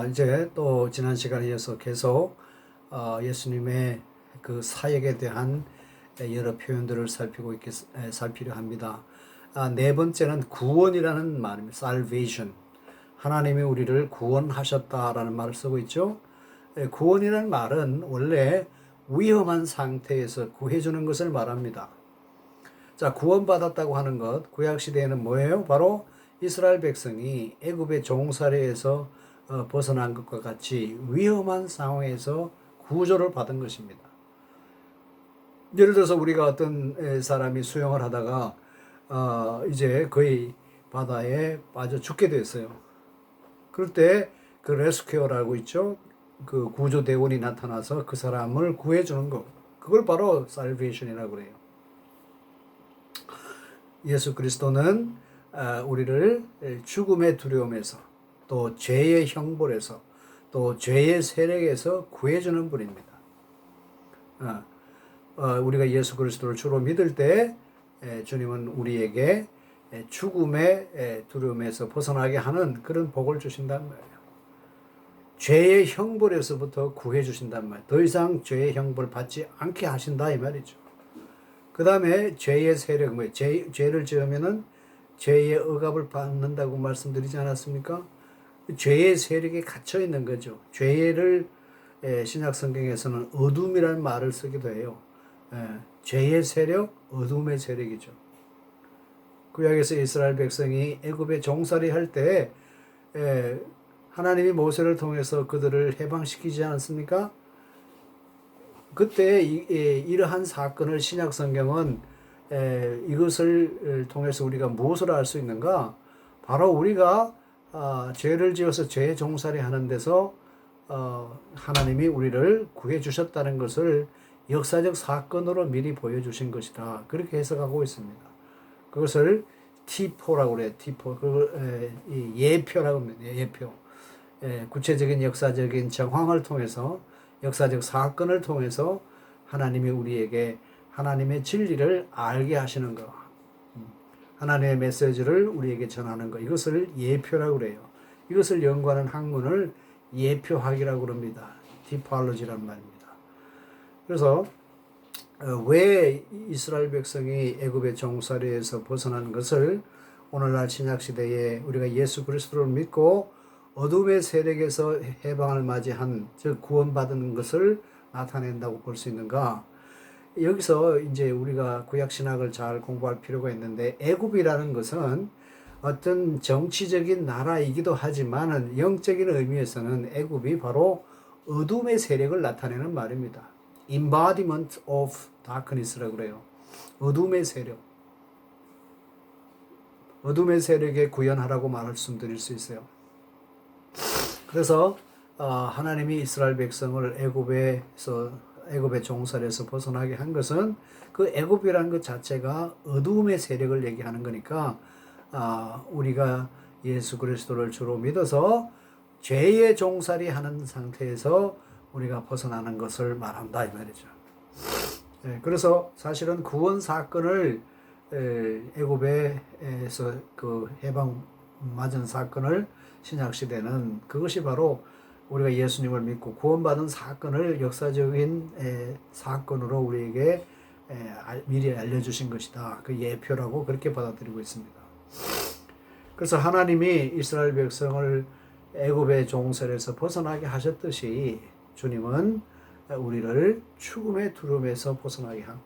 이제 또 지난 시간에 이어서 계속 예수님의 그 사역에 대한 여러 표현들을 살피려 합니다. 네 번째는 구원이라는 말입니다. salvation. 하나님이 우리를 구원하셨다라는 말을 쓰고 있죠. 구원이라는 말은 원래 위험한 상태에서 구해주는 것을 말합니다. 자, 구원받았다고 하는 것, 구약 시대에는 뭐예요? 바로 이스라엘 백성이 애굽의 종살이에서 벗어난 것과 같이 위험한 상황에서 구조를 받은 것입니다. 예를 들어서 우리가 어떤 사람이 수영을 하다가 이제 거의 바다에 빠져 죽게 됐어요. 그럴 때 그 레스큐어라고 있죠. 그 구조대원이 나타나서 그 사람을 구해주는 것. 그걸 바로 살베이션이라고 그래요. 예수 그리스도는 우리를 죽음의 두려움에서 또 죄의 형벌에서 또 죄의 세력에서 구해주는 분입니다. 우리가 예수 그리스도를 주로 믿을 때 주님은 우리에게 죽음의 두려움에서 벗어나게 하는 그런 복을 주신단 말이에요. 죄의 형벌에서부터 구해 주신단 말이에요. 더 이상 죄의 형벌 받지 않게 하신다 이 말이죠. 그 다음에 죄의 세력, 죄를 지으면은 죄의 억압을 받는다고 말씀드리지 않았습니까? 죄의 세력에 갇혀 있는 거죠. 죄를 신약 성경에서는 어둠이라는 말을 쓰기도 해요. 죄의 세력, 어둠의 세력이죠. 구약에서 이스라엘 백성이 애굽에 종살이 할 때 하나님이 모세를 통해서 그들을 해방시키지 않았습니까? 그때 이러한 사건을 신약 성경은 이것을 통해서 우리가 무엇을 알 수 있는가? 바로 우리가 죄를 지어서 죄의 종살이 하는 데서 하나님이 우리를 구해 주셨다는 것을 역사적 사건으로 미리 보여주신 것이다. 그렇게 해석하고 있습니다. 그것을 티포라고 그래요. 티포. 예표라고 합니다. 예표. 구체적인 역사적인 정황을 통해서 역사적 사건을 통해서 하나님이 우리에게 하나님의 진리를 알게 하시는 것, 하나님의 메시지를 우리에게 전하는 것, 이것을 예표라고 그래요. 이것을 연구하는 학문을 예표학이라고 합니다. 디팔로지란 말입니다. 그래서 왜 이스라엘 백성이 애굽의 종살이에서 벗어난 것을 오늘날 신약 시대에 우리가 예수 그리스도를 믿고 어둠의 세력에서 해방을 맞이한, 즉 구원받은 것을 나타낸다고 볼 수 있는가? 여기서 이제 우리가 구약 신학을 잘 공부할 필요가 있는데, 애굽이라는 것은 어떤 정치적인 나라이기도 하지만은 영적인 의미에서는 애굽이 바로 어둠의 세력을 나타내는 말입니다. embodiment of darkness라고 그래요. 어둠의 세력. 어둠의 세력에 구현하라고 말씀드릴 수 있어요. 그래서 하나님이 이스라엘 백성을 애굽의 종살이에서 벗어나게 한 것은 그 애굽이라는 것 자체가 어두움의 세력을 얘기하는 거니까 우리가 예수 그리스도를 주로 믿어서 죄의 종살이 하는 상태에서 우리가 벗어나는 것을 말한다 이 말이죠. 그래서 사실은 구원 사건을 애굽에서 그 해방 맞은 사건을 신약 시대는 그것이 바로 우리가 예수님을 믿고 구원받은 사건을 역사적인 사건으로 우리에게 미리 알려주신 것이다. 그 예표라고 그렇게 받아들이고 있습니다. 그래서 하나님이 이스라엘 백성을 애굽의 종살에서 벗어나게 하셨듯이 주님은 우리를 죽음의 두려움에서 벗어나게 하고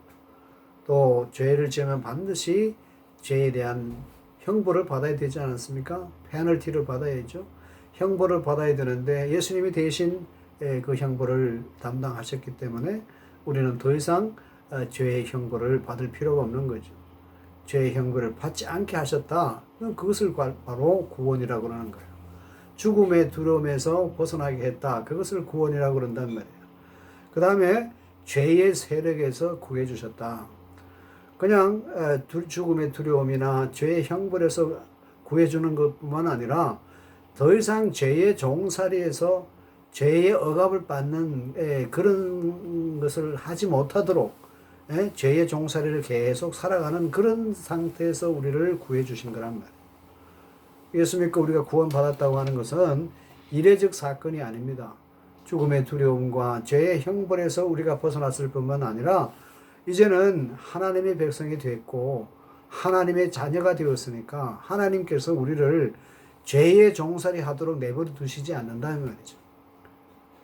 또 죄를 지으면 반드시 죄에 대한 형벌을 받아야 되지 않았습니까? 페널티를 받아야죠. 형벌을 받아야 되는데 예수님이 대신 그 형벌을 담당하셨기 때문에 우리는 더 이상 죄의 형벌을 받을 필요가 없는 거죠. 죄의 형벌을 받지 않게 하셨다. 그것을 바로 구원이라고 하는 거예요. 죽음의 두려움에서 벗어나게 했다. 그것을 구원이라고 그런단 말이에요. 그 다음에 죄의 세력에서 구해주셨다. 그냥 죽음의 두려움이나 죄의 형벌에서 구해주는 것뿐만 아니라 더 이상 죄의 종살이에서 죄의 억압을 받는 그런 것을 하지 못하도록 죄의 종살이를 계속 살아가는 그런 상태에서 우리를 구해주신 거란 말이에요. 예수 믿고 우리가 구원받았다고 하는 것은 이례적 사건이 아닙니다. 죽음의 두려움과 죄의 형벌에서 우리가 벗어났을 뿐만 아니라 이제는 하나님의 백성이 됐고 하나님의 자녀가 되었으니까 하나님께서 우리를 죄의 종살이 하도록 내버려 두시지 않는다는 말이죠.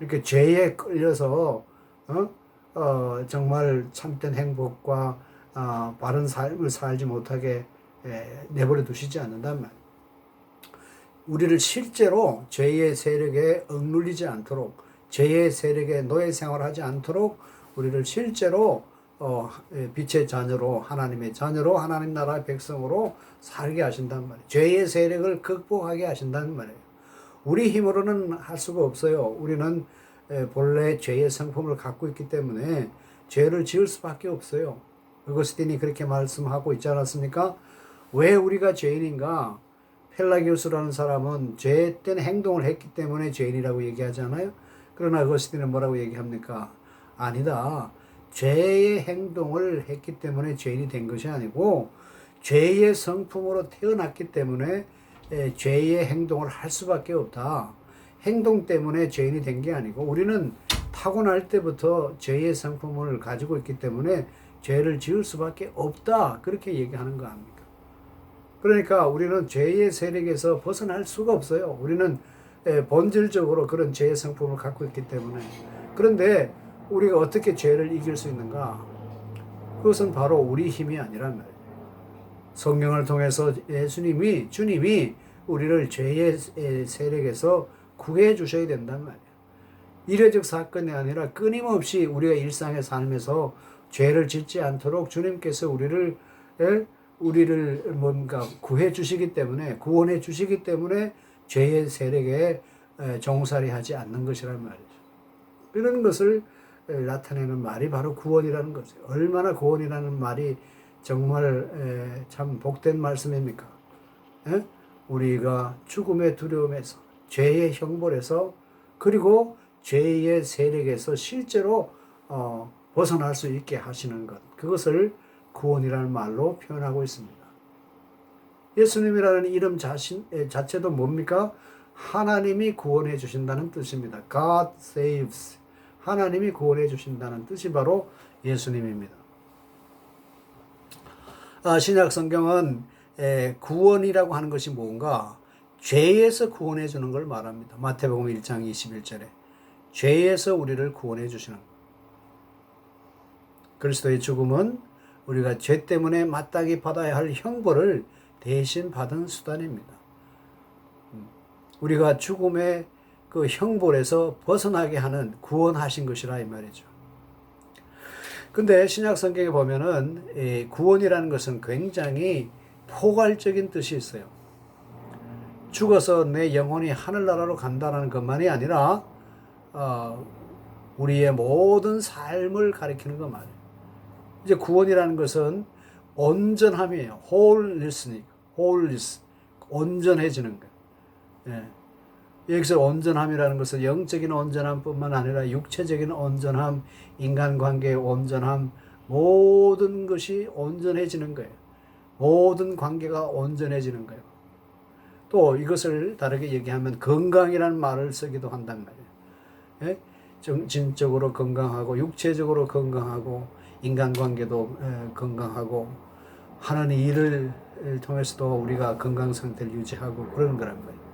이렇게 죄에 끌려서 정말 참된 행복과 바른 삶을 살지 못하게 내버려 두시지 않는단 말이에요. 우리를 실제로 죄의 세력에 억눌리지 않도록, 죄의 세력에 노예 생활하지 않도록 우리를 실제로 빛의 자녀로, 하나님의 자녀로, 하나님 나라의 백성으로 살게 하신단 말이에요. 죄의 세력을 극복하게 하신다는 말이에요. 우리 힘으로는 할 수가 없어요. 우리는 본래 죄의 성품을 갖고 있기 때문에 죄를 지을 수밖에 없어요. 어거스틴이 그렇게 말씀하고 있지 않았습니까? 왜 우리가 죄인인가? 펠라기우스라는 사람은 죄된 행동을 했기 때문에 죄인이라고 얘기하잖아요. 그러나 어거스틴은 뭐라고 얘기합니까? 아니다. 죄의 행동을 했기 때문에 죄인이 된 것이 아니고 죄의 성품으로 태어났기 때문에 죄의 행동을 할 수밖에 없다. 행동 때문에 죄인이 된 게 아니고 우리는 타고날 때부터 죄의 성품을 가지고 있기 때문에 죄를 지을 수밖에 없다. 그렇게 얘기하는 거 아닙니까? 그러니까 우리는 죄의 세력에서 벗어날 수가 없어요. 우리는 본질적으로 그런 죄의 성품을 갖고 있기 때문에. 그런데 우리가 어떻게 죄를 이길 수 있는가? 그것은 바로 우리 힘이 아니란 말이에요. 성령을 통해서 주님이 우리를 죄의 세력에서 구해 주셔야 된단 말이에요. 이례적 사건이 아니라 끊임없이 우리가 일상의 삶에서 죄를 짓지 않도록 주님께서 우리를 뭔가 구해 주시기 때문에, 구원해 주시기 때문에 죄의 세력에 종살이 하지 않는 것이란 말이죠. 이런 것을 나타내는 말이 바로 구원이라는 거죠. 얼마나 구원이라는 말이 정말 참 복된 말씀입니까? 우리가 죽음의 두려움에서, 죄의 형벌에서, 그리고 죄의 세력에서 실제로 벗어날 수 있게 하시는 것, 그것을 구원이라는 말로 표현하고 있습니다. 예수님이라는 이름 자체도 뭡니까? 하나님이 구원해 주신다는 뜻입니다. God saves. 하나님이 구원해 주신다는 뜻이 바로 예수님입니다. 신약 성경은 구원이라고 하는 것이 뭔가 죄에서 구원해 주는 걸 말합니다. 마태복음 1장 21절에 죄에서 우리를 구원해 주시는 것. 그리스도의 죽음은 우리가 죄 때문에 마땅히 받아야 할 형벌을 대신 받은 수단입니다. 우리가 죽음의 그 형벌에서 벗어나게 하는 구원하신 것이라 이 말이죠. 근데 신약 성경에 보면은 구원이라는 것은 굉장히 포괄적인 뜻이 있어요. 죽어서 내 영혼이 하늘나라로 간다는 것만이 아니라 우리의 모든 삶을 가리키는 것 말이에요. 이제 구원이라는 것은 온전함이에요. wholeness, 온전해지는 것. 여기서 온전함이라는 것은 영적인 온전함뿐만 아니라 육체적인 온전함, 인간관계의 온전함, 모든 것이 온전해지는 거예요. 모든 관계가 온전해지는 거예요. 또 이것을 다르게 얘기하면 건강이라는 말을 쓰기도 한단 말이에요. 정신적으로 건강하고 육체적으로 건강하고 인간관계도 건강하고 하는 일을 통해서도 우리가 건강 상태를 유지하고 그러는 거란 말이에요.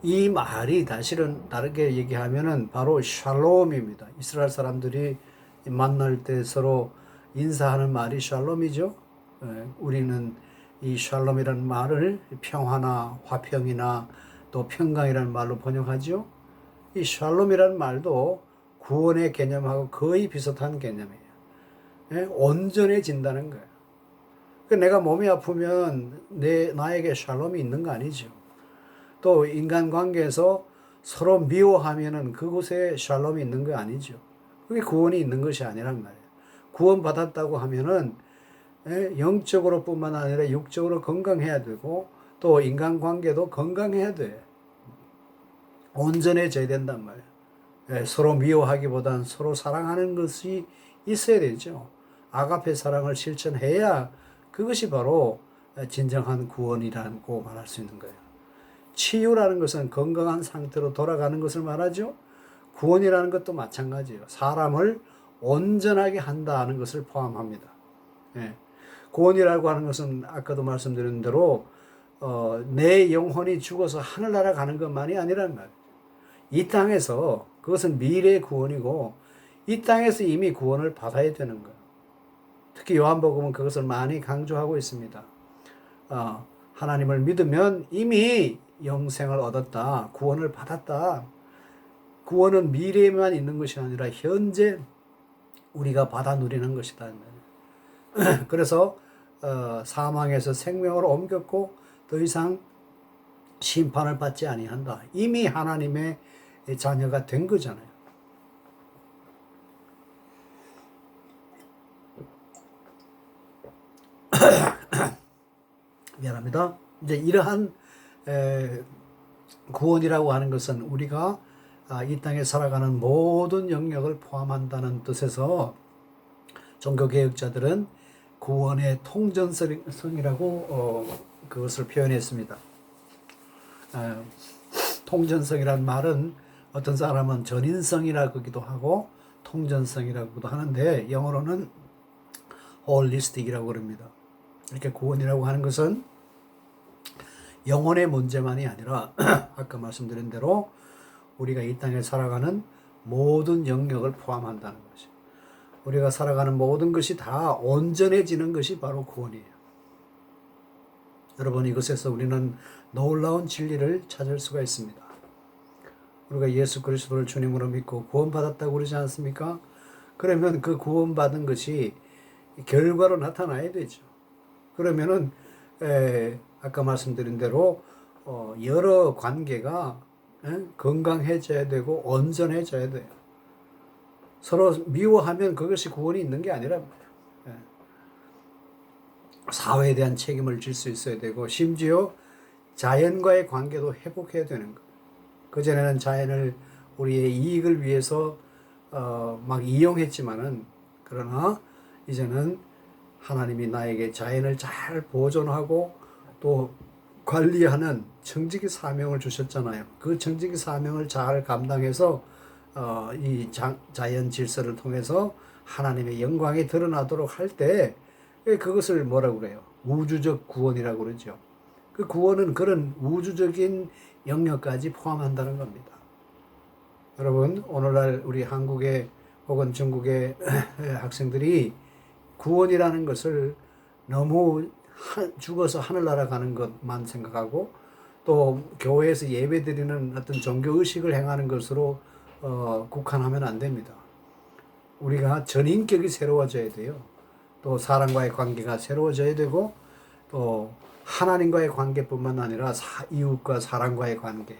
이 말이 사실은 다르게 얘기하면은 바로 샬롬입니다. 이스라엘 사람들이 만날 때 서로 인사하는 말이 샬롬이죠. 우리는 이 샬롬이라는 말을 평화나 화평이나 또 평강이라는 말로 번역하죠. 이 샬롬이라는 말도 구원의 개념하고 거의 비슷한 개념이에요. 온전해진다는 거예요. 내가 몸이 아프면 나에게 샬롬이 있는 거 아니죠. 또 인간관계에서 서로 미워하면은 그곳에 샬롬이 있는 거 아니죠. 그게 구원이 있는 것이 아니란 말이에요. 구원받았다고 하면은 영적으로 뿐만 아니라 육적으로 건강해야 되고 또 인간관계도 건강해야 돼. 온전해져야 된단 말이에요. 서로 미워하기보다는 서로 사랑하는 것이 있어야 되죠. 아가페 사랑을 실천해야 그것이 바로 진정한 구원이라고 말할 수 있는 거예요. 치유라는 것은 건강한 상태로 돌아가는 것을 말하죠. 구원이라는 것도 마찬가지예요. 사람을 온전하게 한다는 것을 포함합니다. 예. 구원이라고 하는 것은 아까도 말씀드린 대로 내 영혼이 죽어서 하늘나라 가는 것만이 아니란 말이에요. 이 땅에서 그것은 미래의 구원이고 이 땅에서 이미 구원을 받아야 되는 거예요. 특히 요한복음은 그것을 많이 강조하고 있습니다. 하나님을 믿으면 이미 영생을 얻었다. 구원을 받았다. 구원은 미래에만 있는 것이 아니라 현재 우리가 받아 누리는 것이다. 그래서 사망에서 생명으로 옮겼고 더 이상 심판을 받지 아니한다. 이미 하나님의 자녀가 된 거잖아요. 미안합니다. 이제 이러한 구원이라고 하는 것은 우리가 이 땅에 살아가는 모든 영역을 포함한다는 뜻에서 종교개혁자들은 구원의 통전성이라고 그것을 표현했습니다. 통전성이란 말은 어떤 사람은 전인성이라고도 하고 통전성이라고도 하는데 영어로는 홀리스틱이라고 그럽니다. 이렇게 구원이라고 하는 것은 영혼의 문제만이 아니라 아까 말씀드린 대로 우리가 이 땅에 살아가는 모든 영역을 포함한다는 것이죠. 우리가 살아가는 모든 것이 다 온전해지는 것이 바로 구원이에요. 여러분, 이것에서 우리는 놀라운 진리를 찾을 수가 있습니다. 우리가 예수 그리스도를 주님으로 믿고 구원받았다고 그러지 않습니까? 그러면 그 구원받은 것이 결과로 나타나야 되죠. 그러면은 아까 말씀드린 대로 여러 관계가 건강해져야 되고 온전해져야 돼요. 서로 미워하면 그것이 구원이 있는 게 아니라 사회에 대한 책임을 질 수 있어야 되고 심지어 자연과의 관계도 회복해야 되는 거예요. 그전에는 자연을 우리의 이익을 위해서 막 이용했지만은 그러나 이제는 하나님이 나에게 자연을 잘 보존하고 또 관리하는 청지기 사명을 주셨잖아요. 그 청지기 사명을 잘 감당해서 이 자연 질서를 통해서 하나님의 영광이 드러나도록 할 때 그것을 뭐라고 그래요? 우주적 구원이라고 그러죠. 그 구원은 그런 우주적인 영역까지 포함한다는 겁니다. 여러분, 오늘날 우리 한국의 혹은 중국의 학생들이 구원이라는 것을 너무 죽어서 하늘나라 가는 것만 생각하고 또 교회에서 예배드리는 어떤 종교의식을 행하는 것으로 국한하면 안 됩니다. 우리가 전인격이 새로워져야 돼요. 또 사람과의 관계가 새로워져야 되고 또 하나님과의 관계뿐만 아니라 이웃과 사람과의 관계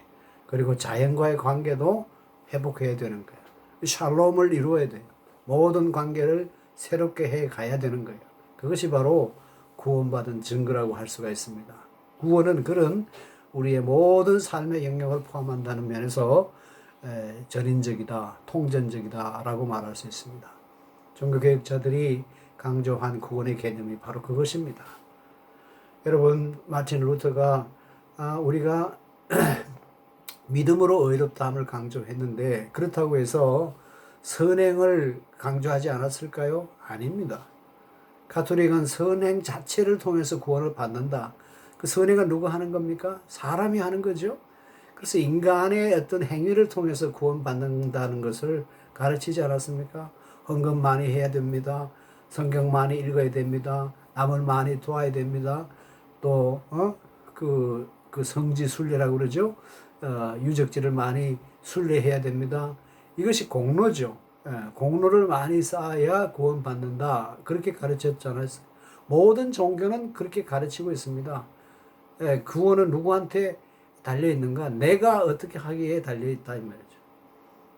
그리고 자연과의 관계도 회복해야 되는 거예요. 샬롬을 이루어야 돼요. 모든 관계를 새롭게 해 가야 되는 거예요. 그것이 바로 구원받은 증거라고 할 수가 있습니다. 구원은 그런 우리의 모든 삶의 영역을 포함한다는 면에서 전인적이다, 통전적이다 라고 말할 수 있습니다. 종교개혁자들이 강조한 구원의 개념이 바로 그것입니다. 여러분, 마틴 루터가 우리가 믿음으로 의롭다함을 강조했는데 그렇다고 해서 선행을 강조하지 않았을까요? 아닙니다. 가톨릭은 선행 자체를 통해서 구원을 받는다. 그 선행은 누가 하는 겁니까? 사람이 하는 거죠. 그래서 인간의 어떤 행위를 통해서 구원받는다는 것을 가르치지 않았습니까? 헌금 많이 해야 됩니다. 성경 많이 읽어야 됩니다. 남을 많이 도와야 됩니다. 또 그 성지 순례라고 그러죠. 유적지를 많이 순례해야 됩니다. 이것이 공로죠. 공로를 많이 쌓아야 구원받는다. 그렇게 가르쳤잖아요. 모든 종교는 그렇게 가르치고 있습니다. 구원은 누구한테 달려있는가? 내가 어떻게 하기에 달려있다 이 말이죠.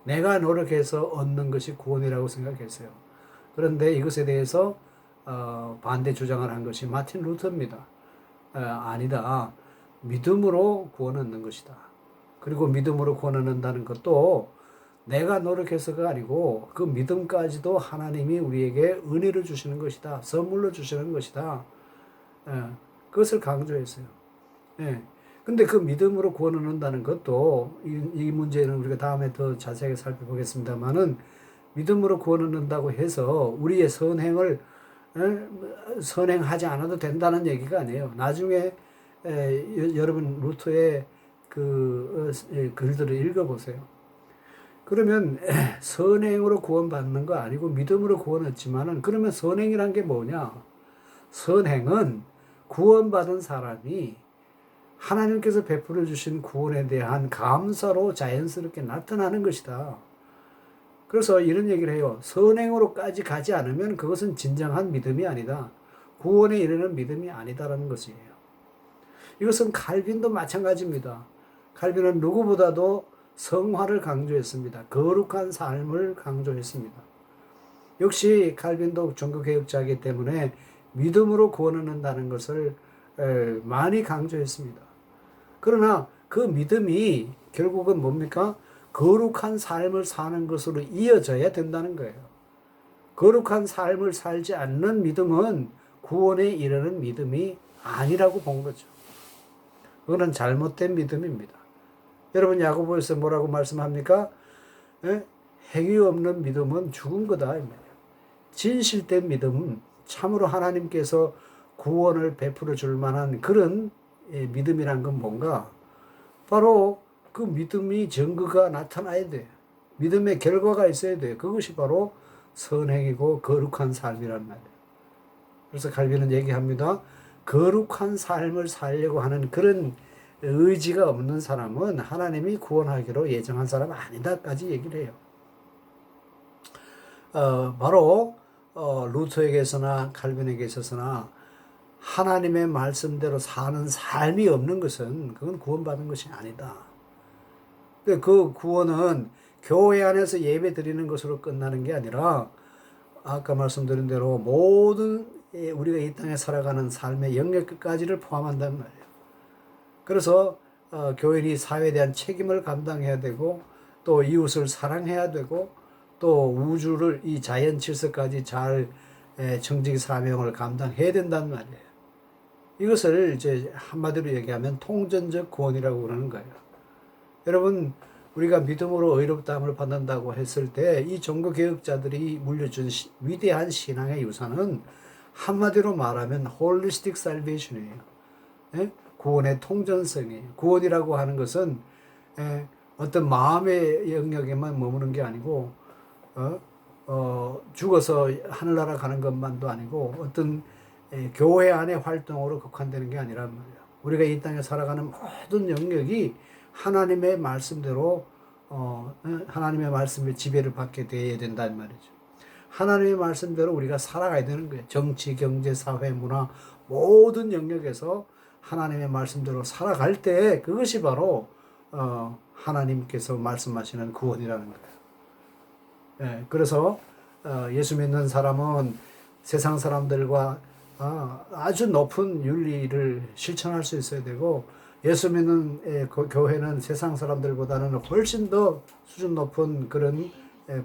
내가 노력해서 얻는 것이 구원이라고 생각했어요. 그런데 이것에 대해서 반대 주장을 한 것이 마틴 루터입니다. 아니다. 믿음으로 구원 얻는 것이다. 그리고 믿음으로 구원 얻는다는 것도 내가 노력해서가 아니고 그 믿음까지도 하나님이 우리에게 은혜를 주시는 것이다. 선물로 주시는 것이다. 그것을 강조했어요. 근데 그 믿음으로 구원을 얻는다는 것도 이 문제는 우리가 다음에 더 자세하게 살펴보겠습니다만은 믿음으로 구원을 얻는다고 해서 우리의 선행을 선행하지 않아도 된다는 얘기가 아니에요. 나중에 여러분 루터의 그 글들을 읽어보세요. 그러면 선행으로 구원받는 거 아니고 믿음으로 구원 얻지만은 그러면 선행이란 게 뭐냐? 선행은 구원받은 사람이 하나님께서 베풀어 주신 구원에 대한 감사로 자연스럽게 나타나는 것이다. 그래서 이런 얘기를 해요. 선행으로까지 가지 않으면 그것은 진정한 믿음이 아니다. 구원에 이르는 믿음이 아니다라는 것이에요. 이것은 칼빈도 마찬가지입니다. 칼빈은 누구보다도 성화를 강조했습니다. 거룩한 삶을 강조했습니다. 역시 칼빈도 종교개혁자이기 때문에 믿음으로 구원을 얻는다는 것을 많이 강조했습니다. 그러나 그 믿음이 결국은 뭡니까? 거룩한 삶을 사는 것으로 이어져야 된다는 거예요. 거룩한 삶을 살지 않는 믿음은 구원에 이르는 믿음이 아니라고 본 거죠. 그거는 잘못된 믿음입니다. 여러분 야고보에서 뭐라고 말씀합니까? 행위 없는 믿음은 죽은 거다. 진실된 믿음은 참으로 하나님께서 구원을 베풀어 줄 만한 그런 믿음이란 건 뭔가? 바로 그 믿음이 증거가 나타나야 돼. 믿음의 결과가 있어야 돼. 그것이 바로 선행이고 거룩한 삶이란 말이에요. 그래서 칼빈은 얘기합니다. 거룩한 삶을 살려고 하는 그런 의지가 없는 사람은 하나님이 구원하기로 예정한 사람 아니다까지 얘기를 해요. 바로 루터에게서나 칼빈에게 있어서나 하나님의 말씀대로 사는 삶이 없는 것은 그건 구원받은 것이 아니다. 그 구원은 교회 안에서 예배 드리는 것으로 끝나는 게 아니라 아까 말씀드린 대로 모든 우리가 이 땅에 살아가는 삶의 영역까지를 포함한단 말이에요. 그래서 교인이 사회에 대한 책임을 감당해야 되고 또 이웃을 사랑해야 되고 또 우주를 이 자연 질서까지 잘 정직 사명을 감당해야 된단 말이에요. 이것을 이제 한마디로 얘기하면 통전적 구원이라고 그러는 거예요. 여러분 우리가 믿음으로 의롭다함을 받는다고 했을 때 이 종교개혁자들이 물려준 위대한 신앙의 유산은 한마디로 말하면 홀리스틱 살베이션이에요. 구원의 통전성이에요. 구원이라고 하는 것은 어떤 마음의 영역에만 머무는 게 아니고 죽어서 하늘나라 가는 것만도 아니고 어떤 교회 안의 활동으로 국한되는 게 아니란 말이에요. 우리가 이 땅에 살아가는 모든 영역이 하나님의 말씀대로 하나님의 말씀의 지배를 받게 되어야 된다는 말이죠. 하나님의 말씀대로 우리가 살아가야 되는 거예요. 정치, 경제, 사회, 문화 모든 영역에서 하나님의 말씀대로 살아갈 때 그것이 바로 하나님께서 말씀하시는 구원이라는 거예요. 그래서 예수 믿는 사람은 세상 사람들과 아주 높은 윤리를 실천할 수 있어야 되고 예수 믿는 교회는 세상 사람들보다는 훨씬 더 수준 높은 그런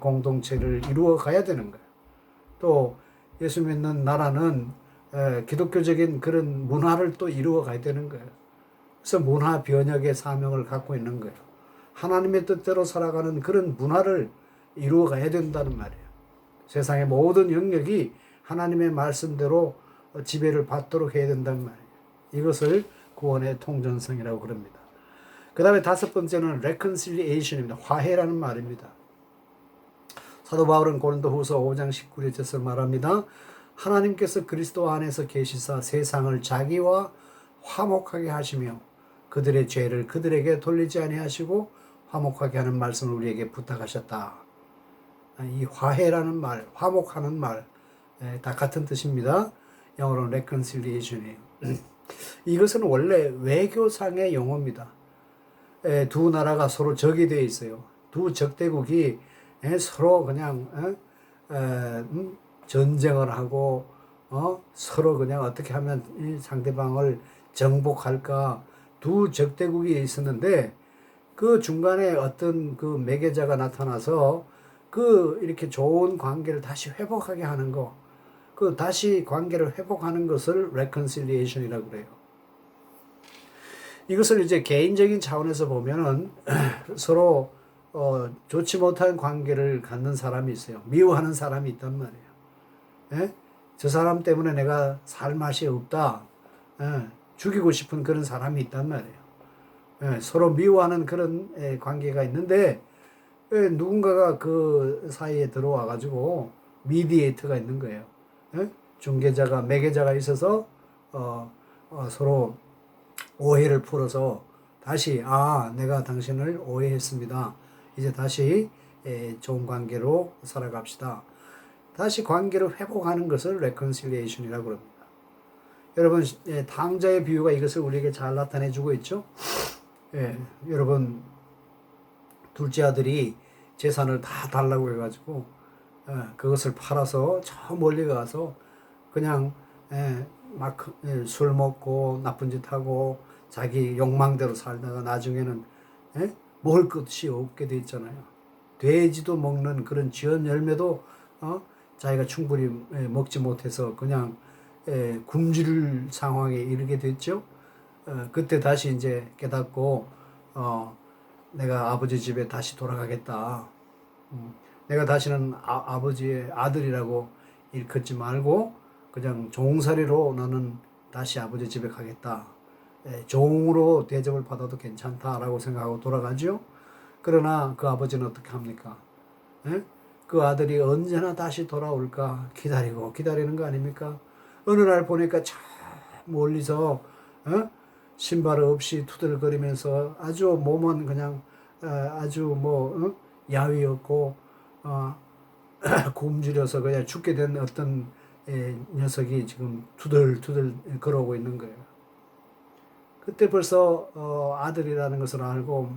공동체를 이루어 가야 되는 거예요. 또 예수 믿는 나라는 기독교적인 그런 문화를 또 이루어 가야 되는 거예요. 그래서 문화 변혁의 사명을 갖고 있는 거예요. 하나님의 뜻대로 살아가는 그런 문화를 이루어 가야 된다는 말이에요. 세상의 모든 영역이 하나님의 말씀대로 지배를 받도록 해야 된다는 말이에요. 이것을 구원의 통전성이라고 그럽니다. 그 다음에 다섯 번째는 reconciliation입니다. 화해라는 말입니다. 사도 바울은 고린도후서 5장 19절에서 말합니다. 하나님께서 그리스도 안에서 계시사 세상을 자기와 화목하게 하시며 그들의 죄를 그들에게 돌리지 아니하시고 화목하게 하는 말씀을 우리에게 부탁하셨다. 이 화해라는 말, 화목하는 말, 다 같은 뜻입니다. 영어로는 reconciliation이에요. 이것은 원래 외교상의 용어입니다. 두 나라가 서로 적이 되어 있어요. 두 적대국이 서로 그냥 전쟁을 하고 서로 그냥 어떻게 하면 이 상대방을 정복할까 두 적대국이 있었는데 그 중간에 어떤 그 매개자가 나타나서 그 이렇게 좋은 관계를 다시 회복하게 하는 거, 그 다시 관계를 회복하는 것을 reconciliation이라고 그래요. 이것을 이제 개인적인 차원에서 보면은 서로 좋지 못한 관계를 갖는 사람이 있어요. 미워하는 사람이 있단 말이에요. 예? 저 사람 때문에 내가 살 맛이 없다. 예? 죽이고 싶은 그런 사람이 있단 말이에요. 예? 서로 미워하는 그런 관계가 있는데 누군가가 그 사이에 들어와 가지고 미디에이터가 있는 거예요. 예? 중개자가 매개자가 있어서 서로 오해를 풀어서 다시 내가 당신을 오해했습니다. 이제 다시 좋은 관계로 살아갑시다. 다시 관계를 회복하는 것을 레컨실리에이션이라고 합니다. 여러분, 탕자의 비유가 이것을 우리에게 잘 나타내 주고 있죠. 여러분, 둘째 아들이 재산을 다 달라고 해가지고 그것을 팔아서 저 멀리 가서 그냥 막 술 먹고 나쁜 짓 하고 자기 욕망대로 살다가 나중에는 먹을 것이 없게 돼 있잖아요. 돼지도 먹는 그런 지은 열매도 자기가 충분히 먹지 못해서 그냥 굶주릴 상황에 이르게 됐죠. 그때 다시 이제 깨닫고 내가 아버지 집에 다시 돌아가겠다. 내가 다시는 아버지의 아들이라고 일컫지 말고 그냥 종살이로 나는 다시 아버지 집에 가겠다. 종으로 대접을 받아도 괜찮다라고 생각하고 돌아가죠. 그러나 그 아버지는 어떻게 합니까? 그 아들이 언제나 다시 돌아올까 기다리고 기다리는 거 아닙니까? 어느 날 보니까 저 멀리서 신발 없이 투덜거리면서 아주 몸은 그냥 아주 뭐 야위 없고 굶주려서 그냥 죽게 된 어떤 녀석이 지금 투덜투덜 걸어오고 있는 거예요. 그때 벌써 아들이라는 것을 알고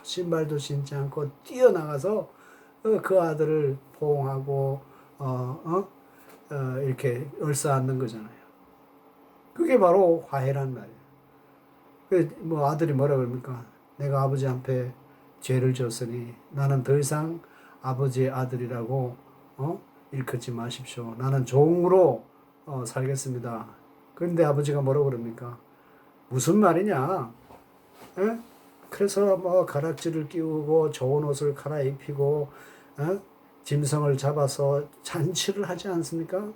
신발도 신지 않고 뛰어나가서 그 아들을 포옹하고 이렇게 얼싸안는 거잖아요. 그게 바로 화해란 말이에요. 뭐 아들이 뭐라 그럽니까? 내가 아버지 앞에 죄를 졌으니 나는 더 이상 아버지의 아들이라고 일컫지 마십시오. 나는 종으로 살겠습니다. 그런데 아버지가 뭐라고 그럽니까? 무슨 말이냐? 에? 그래서 뭐 가락지를 끼우고 좋은 옷을 갈아입히고 짐승을 잡아서 잔치를 하지 않습니까?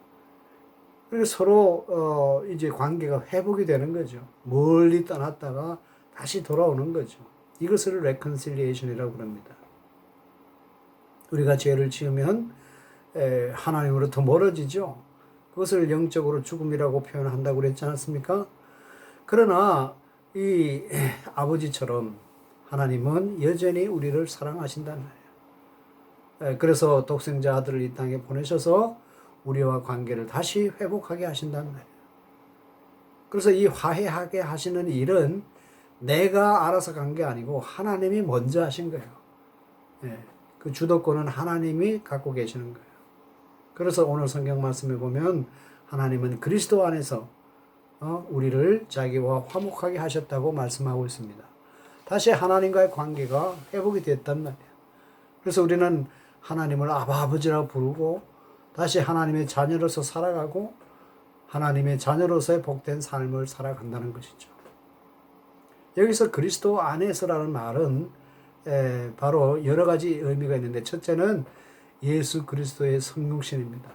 그래서 서로 이제 관계가 회복이 되는 거죠. 멀리 떠났다가 다시 돌아오는 거죠. 이것을 레컨실리에이션이라고 합니다. 우리가 죄를 지으면 하나님으로부터 멀어지죠. 그것을 영적으로 죽음이라고 표현한다고 그랬지 않습니까? 그러나 이 아버지처럼 하나님은 여전히 우리를 사랑하신다는 거예요. 그래서 독생자 아들을 이 땅에 보내셔서 우리와 관계를 다시 회복하게 하신다는 거예요. 그래서 이 화해하게 하시는 일은 내가 알아서 간 게 아니고 하나님이 먼저 하신 거예요. 그 주도권은 하나님이 갖고 계시는 거예요. 그래서 오늘 성경 말씀에 보면 하나님은 그리스도 안에서 우리를 자기와 화목하게 하셨다고 말씀하고 있습니다. 다시 하나님과의 관계가 회복이 됐단 말이에요. 그래서 우리는 하나님을 아버지라고 부르고 다시 하나님의 자녀로서 살아가고 하나님의 자녀로서의 복된 삶을 살아간다는 것이죠. 여기서 그리스도 안에서라는 말은 바로 여러 가지 의미가 있는데 첫째는 예수 그리스도의 성육신입니다.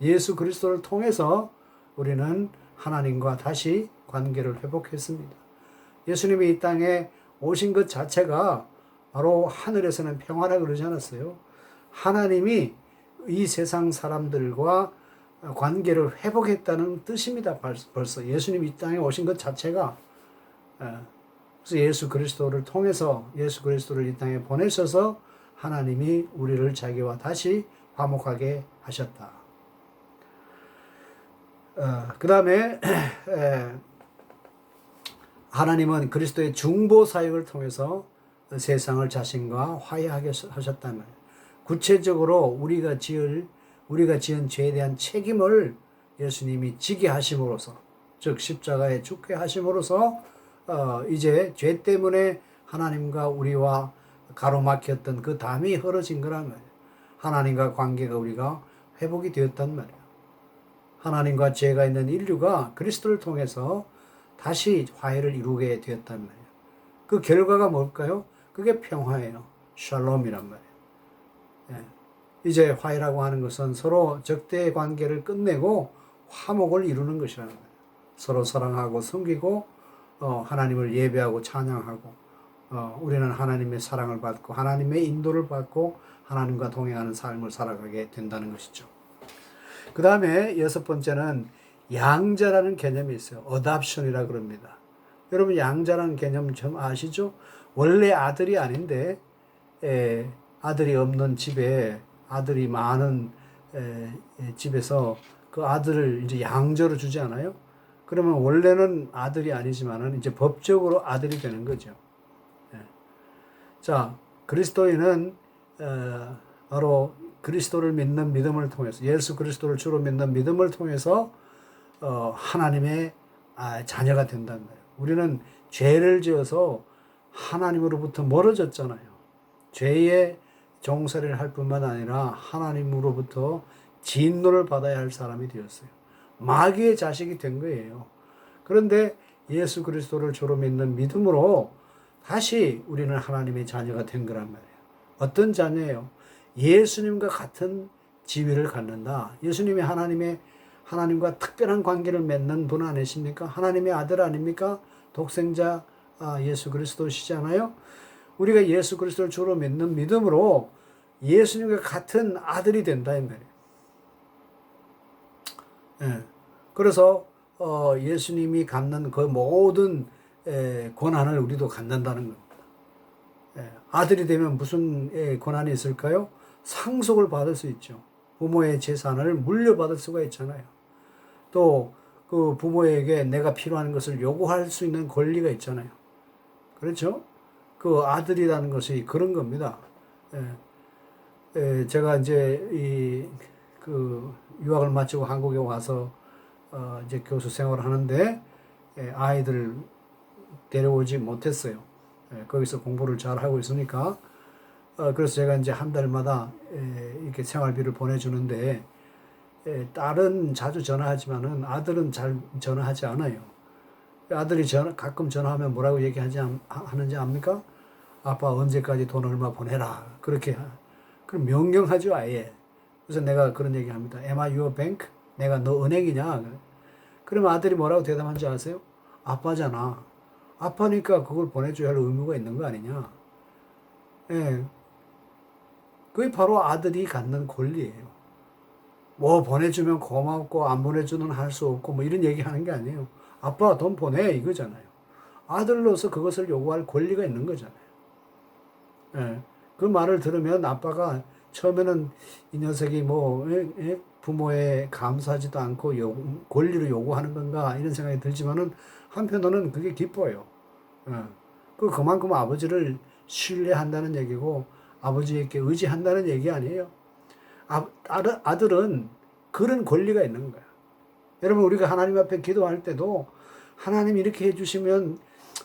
예수 그리스도를 통해서 우리는 하나님과 다시 관계를 회복했습니다. 예수님이 이 땅에 오신 것 자체가 바로 하늘에서는 평화라 그러지 않았어요. 하나님이 이 세상 사람들과 관계를 회복했다는 뜻입니다. 벌써 예수님이 이 땅에 오신 것 자체가. 그래서 예수 그리스도를 통해서 예수 그리스도를 이 땅에 보내셔서 하나님이 우리를 자기와 다시 화목하게 하셨다. 그 다음에 하나님은 그리스도의 중보 사역을 통해서 세상을 자신과 화해하게 하셨다는 거예요. 구체적으로 우리가 지은 죄에 대한 책임을 예수님이 지게 하심으로써, 즉 십자가에 죽게 하심으로써 이제 죄 때문에 하나님과 우리와 가로막혔던 그 담이 헐어진 거란 말이에요. 하나님과 관계가 우리가 회복이 되었단 말이에요. 하나님과 죄가 있는 인류가 그리스도를 통해서 다시 화해를 이루게 되었단 말이에요. 그 결과가 뭘까요? 그게 평화예요. 샬롬이란 말이에요. 예. 이제 화해라고 하는 것은 서로 적대 관계를 끝내고 화목을 이루는 것이라는 거예요. 서로 사랑하고 섬기고 하나님을 예배하고 찬양하고 우리는 하나님의 사랑을 받고 하나님의 인도를 받고 하나님과 동행하는 삶을 살아가게 된다는 것이죠. 그 다음에 여섯 번째는 양자라는 개념이 있어요. 어답션이라 그럽니다. 여러분 양자라는 개념 좀 아시죠? 원래 아들이 아닌데 아들이 없는 집에 아들이 많은 집에서 그 아들을 이제 양자로 주지 않아요? 그러면 원래는 아들이 아니지만은 이제 법적으로 아들이 되는 거죠. 자, 그리스도인은 바로 그리스도를 믿는 믿음을 통해서 예수 그리스도를 주로 믿는 믿음을 통해서 하나님의 자녀가 된다는 거예요. 우리는 죄를 지어서 하나님으로부터 멀어졌잖아요. 죄의 종살이를 할 뿐만 아니라 하나님으로부터 진노를 받아야 할 사람이 되었어요. 마귀의 자식이 된 거예요. 그런데 예수 그리스도를 주로 믿는 믿음으로 다시 우리는 하나님의 자녀가 된 거란 말이에요. 어떤 자녀예요? 예수님과 같은 지위를 갖는다. 예수님이 하나님과 특별한 관계를 맺는 분 아니십니까? 하나님의 아들 아닙니까? 독생자 예수 그리스도시잖아요. 우리가 예수 그리스도를 주로 믿는 믿음으로 예수님과 같은 아들이 된다 이 말이에요. 예. 그래서 예수님이 갖는 그 모든 권한을 우리도 갖는다는 겁니다. 아들이 되면 무슨 권한이 있을까요? 상속을 받을 수 있죠. 부모의 재산을 물려받을 수가 있잖아요. 또 그 부모에게 내가 필요한 것을 요구할 수 있는 권리가 있잖아요. 그렇죠? 그 아들이라는 것이 그런 겁니다. 제가 이제 그 유학을 마치고 한국에 와서 이제 교수 생활을 하는데 아이들 데려오지 못했어요. 거기서 공부를 잘 하고 있으니까 그래서 제가 이제 한 달마다 이렇게 생활비를 보내주는데 딸은 자주 전화하지만은 아들은 잘 전화하지 않아요. 아들이 가끔 전화하면 뭐라고 하는지 압니까? 아빠 언제까지 돈 얼마 보내라. 그렇게 그럼 명령하죠 아예. 그래서 내가 그런 얘기합니다. Am I your bank? 내가 너 은행이냐? 그러면 아들이 뭐라고 대답한지 아세요? 아빠잖아. 아빠니까 그걸 보내줘야 할 의무가 있는 거 아니냐? 예. 그게 바로 아들이 갖는 권리예요. 뭐 보내주면 고맙고 안 보내주는 할 수 없고 뭐 이런 얘기 하는 게 아니에요. 아빠 돈 보내 이거잖아요. 아들로서 그것을 요구할 권리가 있는 거잖아요. 예. 그 말을 들으면 아빠가 처음에는 이 녀석이 뭐 부모에 감사하지도 않고 권리를 요구하는 건가 이런 생각이 들지만은 한편으로는 그게 기뻐요. 그만큼 아버지를 신뢰한다는 얘기고 아버지에게 의지한다는 얘기 아니에요. 아들은 그런 권리가 있는 거야. 여러분 우리가 하나님 앞에 기도할 때도 하나님 이렇게 해주시면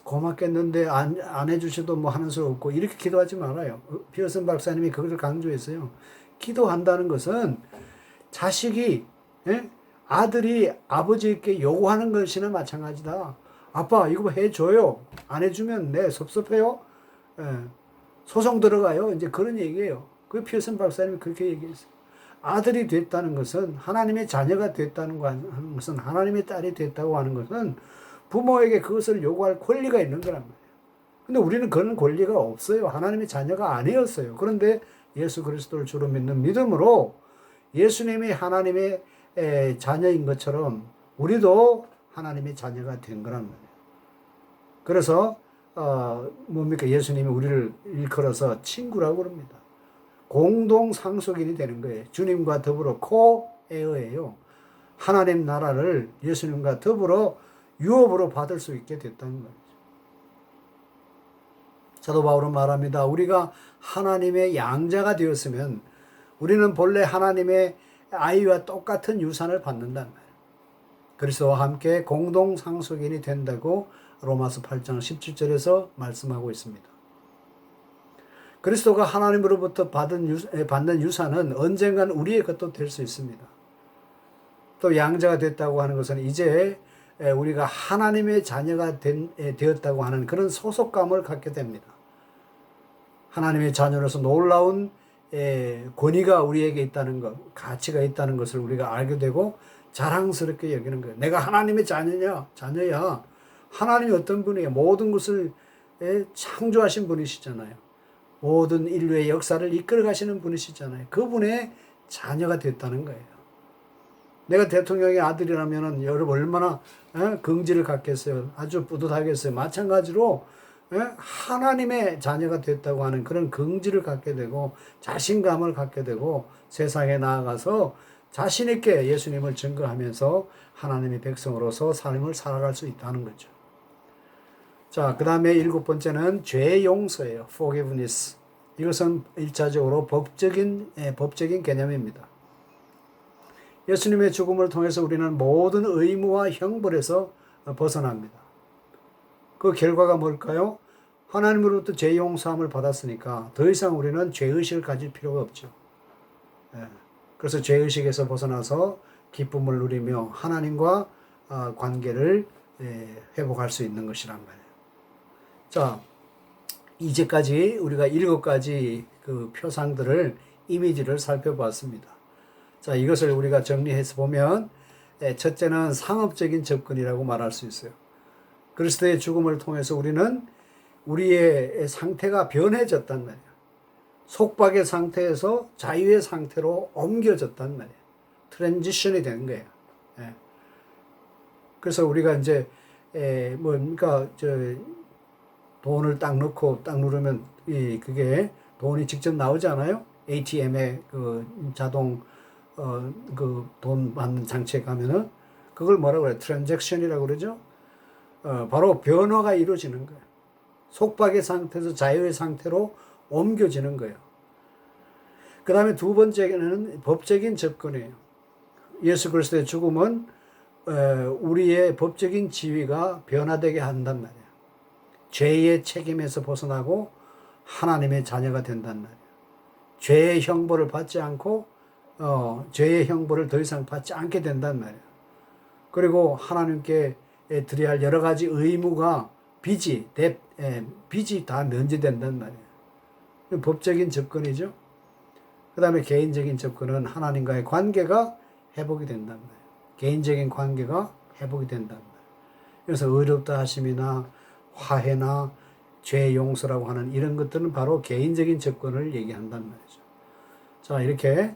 고맙겠는데 안 해주셔도 뭐 하는 수 없고 이렇게 기도하지 말아요. 피어슨 박사님이 그걸 강조했어요. 기도한다는 것은 자식이 아들이 아버지에게 요구하는 것이나 마찬가지다. 아빠 이거 해줘요. 안 해주면 내 섭섭해요. 소송 들어가요. 이제 그런 얘기예요. 그 피어슨 박사님이 그렇게 얘기했어요. 아들이 됐다는 것은 하나님의 자녀가 됐다는 것은 하나님의 딸이 됐다고 하는 것은 부모에게 그것을 요구할 권리가 있는 거란 말이에요. 근데 우리는 그런 권리가 없어요. 하나님의 자녀가 아니었어요. 그런데 예수 그리스도를 주로 믿는 믿음으로 예수님이 하나님의 자녀인 것처럼 우리도 하나님의 자녀가 된 거란 말이에요. 그래서 뭡니까? 예수님이 우리를 일컬어서 친구라고 그럽니다. 공동 상속인이 되는 거예요. 주님과 더불어 코에어예요. 하나님 나라를 예수님과 더불어 유업으로 받을 수 있게 됐다는 말이죠. 사도 바울은 말합니다. 우리가 하나님의 양자가 되었으면 우리는 본래 하나님의 아이와 똑같은 유산을 받는다는 말이에요. 그리스도와 함께 공동 상속인이 된다고 로마서 8장 17절에서 말씀하고 있습니다. 그리스도가 하나님으로부터 받는 유산은 언젠간 우리의 것도 될 수 있습니다. 또 양자가 됐다고 하는 것은 이제 우리가 하나님의 자녀가 되었다고 하는 그런 소속감을 갖게 됩니다. 하나님의 자녀로서 놀라운 권위가 우리에게 있다는 것, 가치가 있다는 것을 우리가 알게 되고 자랑스럽게 여기는 거예요. 내가 하나님의 자녀야. 하나님이 어떤 분이에요? 모든 것을 창조하신 분이시잖아요. 모든 인류의 역사를 이끌어 가시는 분이시잖아요. 그분의 자녀가 됐다는 거예요. 내가 대통령의 아들이라면 여러분 얼마나 긍지를 갖겠어요. 아주 뿌듯하겠어요. 마찬가지로 하나님의 자녀가 됐다고 하는 그런 긍지를 갖게 되고 자신감을 갖게 되고 세상에 나아가서 자신 있게 예수님을 증거하면서 하나님의 백성으로서 삶을 살아갈 수 있다는 거죠. 자, 그 다음에 7번째는 죄 용서예요. forgiveness. 이것은 1차적으로 법적인 개념입니다. 예수님의 죽음을 통해서 우리는 모든 의무와 형벌에서 벗어납니다. 그 결과가 뭘까요? 하나님으로부터 죄 용서함을 받았으니까 더 이상 우리는 죄의식을 가질 필요가 없죠. 그래서 죄의식에서 벗어나서 기쁨을 누리며 하나님과 관계를 회복할 수 있는 것이란 말이에요. 자, 이제까지 우리가 7가지 그 표상들을, 이미지를 살펴보았습니다. 자, 이것을 우리가 정리해서 보면 첫째는 상업적인 접근이라고 말할 수 있어요. 그리스도의 죽음을 통해서 우리는 우리의 상태가 변해졌단 말이에요. 속박의 상태에서 자유의 상태로 옮겨졌단 말이에요. 트랜지션이 된 거예요. 그래서 우리가 이제 그러니까 돈을 딱 넣고 딱 누르면 그게 돈이 직접 나오지 않아요? ATM에 그 자동 그 돈 받는 장치에 가면은 그걸 뭐라고 그래요? 트랜잭션이라고 그러죠? 바로 변화가 이루어지는 거예요. 속박의 상태에서 자유의 상태로 옮겨지는 거예요. 그 다음에 두 번째는 법적인 접근이에요. 예수 그리스도의 죽음은 우리의 법적인 지위가 변화되게 한단 말이에요. 죄의 책임에서 벗어나고 하나님의 자녀가 된단 말이에요. 죄의 형벌을 받지 않고 죄의 형벌을 더 이상 받지 않게 된단 말이에요. 그리고 하나님께 드려야 할 여러 가지 의무가 빚이 다 면제된단 말이에요. 법적인 접근이죠. 그 다음에 개인적인 접근은 하나님과의 관계가 회복이 된단 말이에요. 개인적인 관계가 회복이 된단 말이에요. 그래서 의롭다 하심이나 화해나 죄 용서라고 하는 이런 것들은 바로 개인적인 접근을 얘기한단 말이죠. 자, 이렇게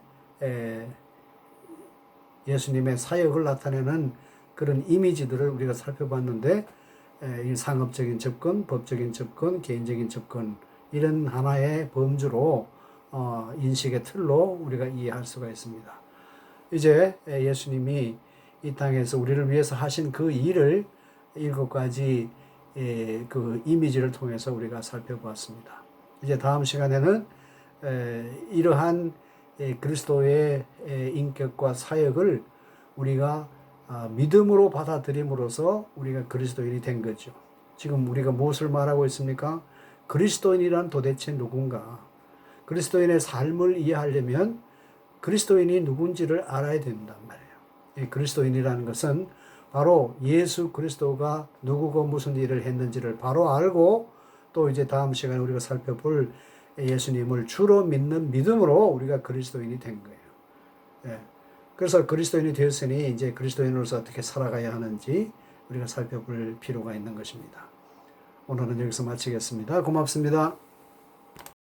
예수님의 사역을 나타내는 그런 이미지들을 우리가 살펴봤는데 이 상업적인 접근, 법적인 접근, 개인적인 접근 이런 하나의 범주로 인식의 틀로 우리가 이해할 수가 있습니다. 이제 예수님이 이 땅에서 우리를 위해서 하신 그 일을 7가지 그 이미지를 통해서 우리가 살펴보았습니다. 이제 다음 시간에는 이러한 그리스도의 인격과 사역을 우리가 믿음으로 받아들임으로써 우리가 그리스도인이 된 거죠. 지금 우리가 무엇을 말하고 있습니까? 그리스도인이란 도대체 누군가? 그리스도인의 삶을 이해하려면 그리스도인이 누군지를 알아야 된단 말이에요. 그리스도인이라는 것은 바로 예수 그리스도가 누구고 무슨 일을 했는지를 바로 알고 또 이제 다음 시간에 우리가 살펴볼 예수님을 주로 믿는 믿음으로 우리가 그리스도인이 된 거예요. 그래서 그리스도인이 되었으니 이제 그리스도인으로서 어떻게 살아가야 하는지 우리가 살펴볼 필요가 있는 것입니다. 오늘은 여기서 마치겠습니다. 고맙습니다.